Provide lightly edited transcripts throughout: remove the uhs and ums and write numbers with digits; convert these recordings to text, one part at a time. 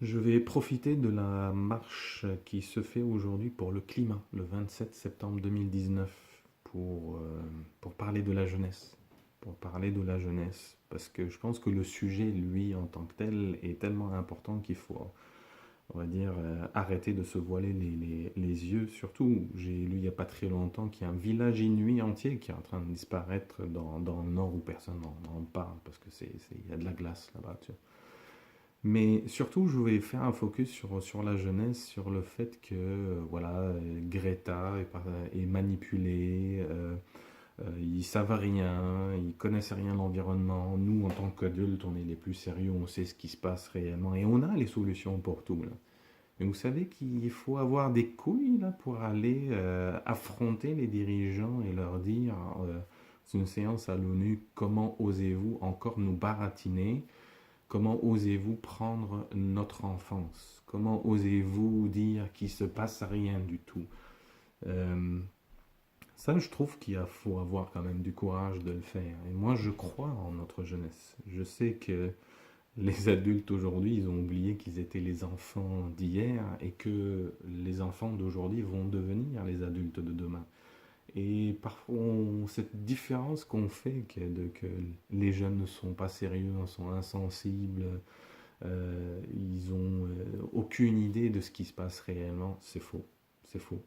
Je vais profiter de la marche qui se fait aujourd'hui pour le climat, le 27 septembre 2019, pour parler de la jeunesse. Pour parler de la jeunesse, parce que je pense que le sujet, lui, en tant que tel, est tellement important qu'il faut, on va dire, arrêter de se voiler les yeux. Surtout, j'ai lu il n'y a pas très longtemps qu'il y a un village inuit entier qui est en train de disparaître dans le nord où personne n'en parle, parce que il y a de la glace là-bas, tu vois. Mais surtout, je voulais faire un focus sur la jeunesse, sur le fait que voilà, Greta est manipulée, ils savent rien, ils connaissent rien de l'environnement. Nous, en tant qu'adultes, on est les plus sérieux, on sait ce qui se passe réellement et on a les solutions pour tout, là. Mais vous savez qu'il faut avoir des couilles là, pour aller affronter les dirigeants et leur dire, c'est une séance à l'ONU, comment osez-vous encore nous baratiner? Comment osez-vous prendre notre enfance? Comment osez-vous dire qu'il se passe rien du tout? Euh, Ça, je trouve faut avoir quand même du courage de le faire. Et moi, je crois en notre jeunesse. Je sais que les adultes aujourd'hui, ils ont oublié qu'ils étaient les enfants d'hier et que les enfants d'aujourd'hui vont devenir les adultes de demain. Et parfois, cette différence qu'on fait, que les jeunes ne sont pas sérieux, sont insensibles, ils ont aucune idée de ce qui se passe réellement. C'est faux. C'est faux.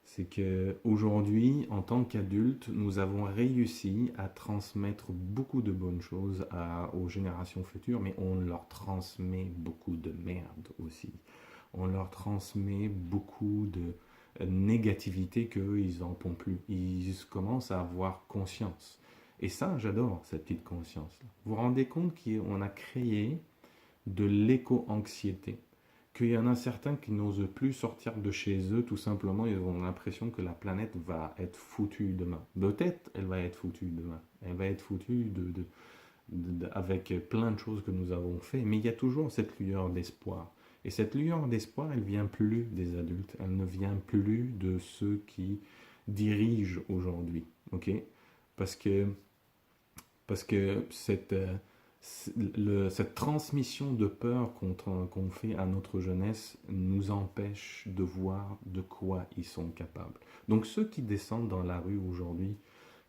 C'est que aujourd'hui, en tant qu'adultes, nous avons réussi à transmettre beaucoup de bonnes choses aux générations futures, mais on leur transmet beaucoup de merde aussi. On leur transmet beaucoup de négativité qu'eux, ils n'en font plus. Ils commencent à avoir conscience. Et ça, j'adore cette petite conscience. Vous vous rendez compte qu'on a créé de l'éco-anxiété. Qu'il y en a certains qui n'osent plus sortir de chez eux, tout simplement, ils ont l'impression que la planète va être foutue demain. Peut-être elle va être foutue demain. Elle va être foutue avec plein de choses que nous avons fait, mais il y a toujours cette lueur d'espoir. Et cette lueur d'espoir, elle vient plus des adultes, elle ne vient plus de ceux qui dirigent aujourd'hui, ok? Parce que parce que cette transmission de peur qu'on fait à notre jeunesse nous empêche de voir de quoi ils sont capables. Donc ceux qui descendent dans la rue aujourd'hui,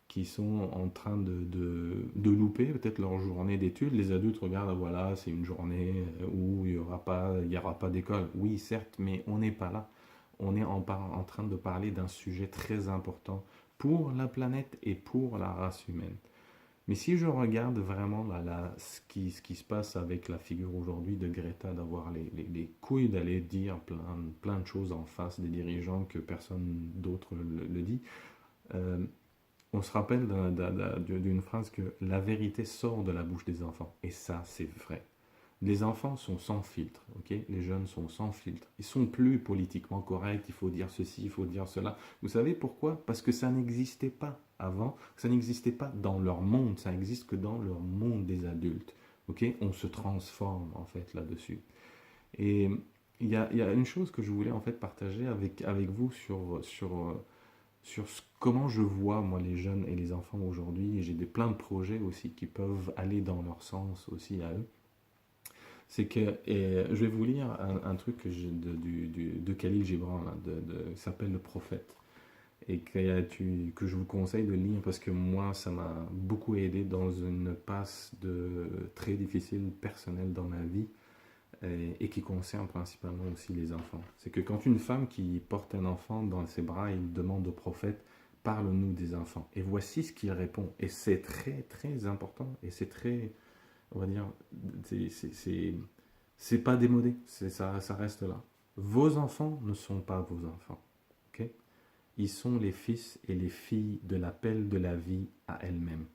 qui sont en train de louper peut-être leur journée d'études, les adultes regardent, voilà, c'est une journée où il y aura pas d'école. Oui, certes, mais on n'est pas là. On est en train de parler d'un sujet très important pour la planète et pour la race humaine. Mais si je regarde vraiment ce qui se passe avec la figure aujourd'hui de Greta, d'avoir les couilles d'aller dire plein de choses en face des dirigeants que personne d'autre le dit, euh, on se rappelle d'une phrase que la vérité sort de la bouche des enfants. Et ça, c'est vrai. Les enfants sont sans filtre, ok? Les jeunes sont sans filtre. Ils sont plus politiquement corrects, il faut dire ceci, il faut dire cela. Vous savez pourquoi? Parce que ça n'existait pas avant, ça n'existait pas dans leur monde, ça existe que dans leur monde des adultes, ok? On se transforme en fait là-dessus. Et il y a une chose que je voulais en fait partager avec vous comment je vois moi les jeunes et les enfants aujourd'hui. Et j'ai plein de projets aussi qui peuvent aller dans leur sens aussi à eux. C'est que, et je vais vous lire un truc de Khalil Gibran, là, qui s'appelle Le Prophète, et que je vous conseille de lire parce que moi, ça m'a beaucoup aidé dans une passe très difficile personnelle dans ma vie et qui concerne principalement aussi les enfants. C'est que quand une femme qui porte un enfant dans ses bras, il demande au prophète, parle-nous des enfants. Et voici ce qu'il répond. Et c'est très, très important et c'est très, on va dire, c'est pas démodé, ça reste là. Vos enfants ne sont pas vos enfants, ok? Ils sont les fils et les filles de l'appel de la vie à elle-même.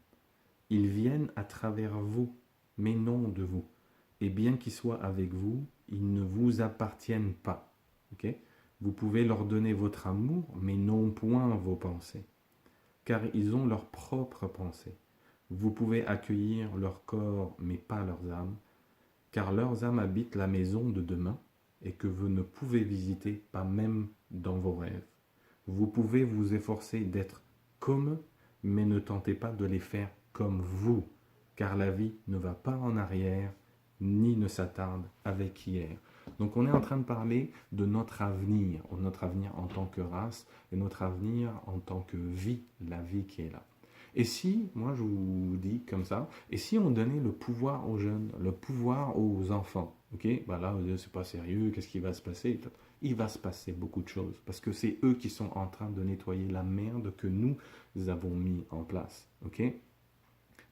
Ils viennent à travers vous, mais non de vous. Et bien qu'ils soient avec vous, ils ne vous appartiennent pas, ok? Vous pouvez leur donner votre amour, mais non point vos pensées, car ils ont leurs propres pensées. Vous pouvez accueillir leur corps, mais pas leurs âmes, car leurs âmes habitent la maison de demain et que vous ne pouvez visiter pas même dans vos rêves. Vous pouvez vous efforcer d'être comme eux, mais ne tentez pas de les faire comme vous, car la vie ne va pas en arrière, ni ne s'attarde avec hier. Donc on est en train de parler de notre avenir en tant que race et notre avenir en tant que vie, la vie qui est là. Et si, moi je vous dis comme ça, et si on donnait le pouvoir aux jeunes, le pouvoir aux enfants, ok? Bah là, vous dites, c'est pas sérieux, qu'est-ce qui va se passer? Il va se passer beaucoup de choses, parce que c'est eux qui sont en train de nettoyer la merde que nous avons mis en place, ok?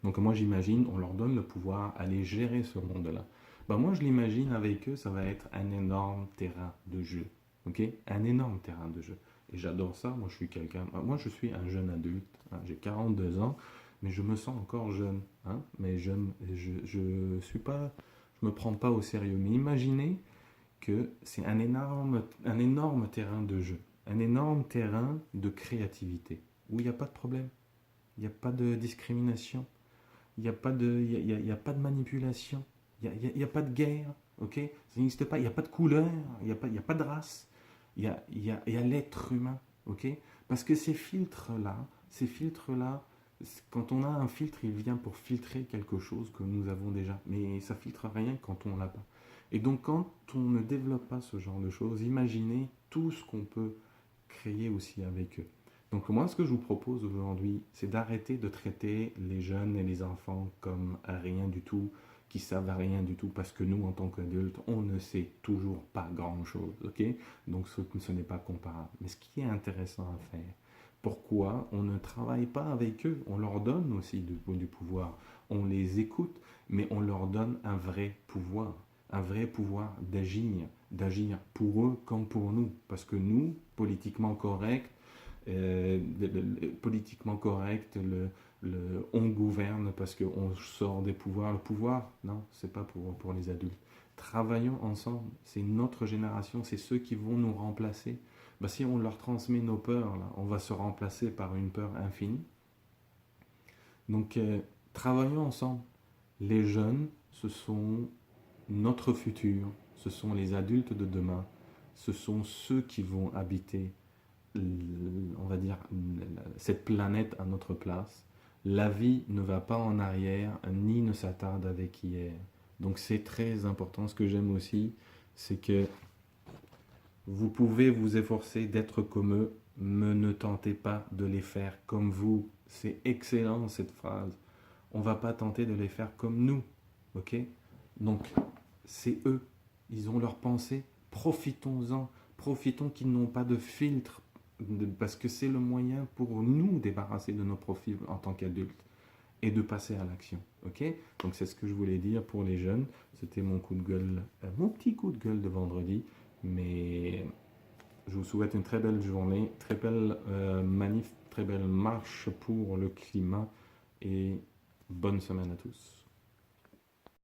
Donc moi j'imagine, on leur donne le pouvoir d'aller gérer ce monde-là. Ben moi je l'imagine avec eux, ça va être un énorme terrain de jeu. Ok? Un énorme terrain de jeu. Et j'adore ça, moi je suis quelqu'un. Moi je suis un jeune adulte, hein, j'ai 42 ans, mais je me sens encore jeune. Hein, mais jeune, je suis pas. Je me prends pas au sérieux. Mais imaginez que c'est un énorme terrain de jeu. Un énorme terrain de créativité. Où il n'y a pas de problème. Il n'y a pas de discrimination. Il n'y a pas de, il y a pas de manipulation. Il y a pas de guerre. Ok? Ça n'existe pas. Il n'y a pas de couleur. Il y a pas de race. Il y a l'être humain. Ok? Parce que ces filtres-là, quand on a un filtre, il vient pour filtrer quelque chose que nous avons déjà. Mais ça filtre rien quand on l'a pas. Et donc, quand on ne développe pas ce genre de choses, imaginez tout ce qu'on peut créer aussi avec eux. Donc moi, ce que je vous propose aujourd'hui, c'est d'arrêter de traiter les jeunes et les enfants comme rien du tout, qui savent rien du tout, parce que nous, en tant qu'adultes, on ne sait toujours pas grand-chose, ok? Donc ce n'est pas comparable. Mais ce qui est intéressant à faire, pourquoi on ne travaille pas avec eux? On leur donne aussi du pouvoir, on les écoute, mais on leur donne un vrai pouvoir d'agir pour eux comme pour nous, parce que nous, politiquement correct, on gouverne parce qu'on sort des pouvoirs. Le pouvoir, non, c'est pas pour les adultes. Travaillons ensemble, c'est notre génération, c'est ceux qui vont nous remplacer. Bah, si on leur transmet nos peurs, là, on va se remplacer par une peur infinie. Donc, travaillons ensemble. Les jeunes, ce sont notre futur, ce sont les adultes de demain, ce sont ceux qui vont habiter on va dire, cette planète à notre place. La vie ne va pas en arrière, ni ne s'attarde avec hier. Donc c'est très important. Ce que j'aime aussi, c'est que vous pouvez vous efforcer d'être comme eux, mais ne tentez pas de les faire comme vous. C'est excellent cette phrase. On ne va pas tenter de les faire comme nous. Ok? Donc c'est eux. Ils ont leur pensée. Profitons-en. Profitons qu'ils n'ont pas de filtre parce que c'est le moyen pour nous débarrasser de nos profils en tant qu'adultes et de passer à l'action. Ok? Donc c'est ce que je voulais dire pour les jeunes. C'était mon coup de gueule, mon petit coup de gueule de vendredi. Mais je vous souhaite une très belle journée, très belle manif, très belle marche pour le climat et bonne semaine à tous.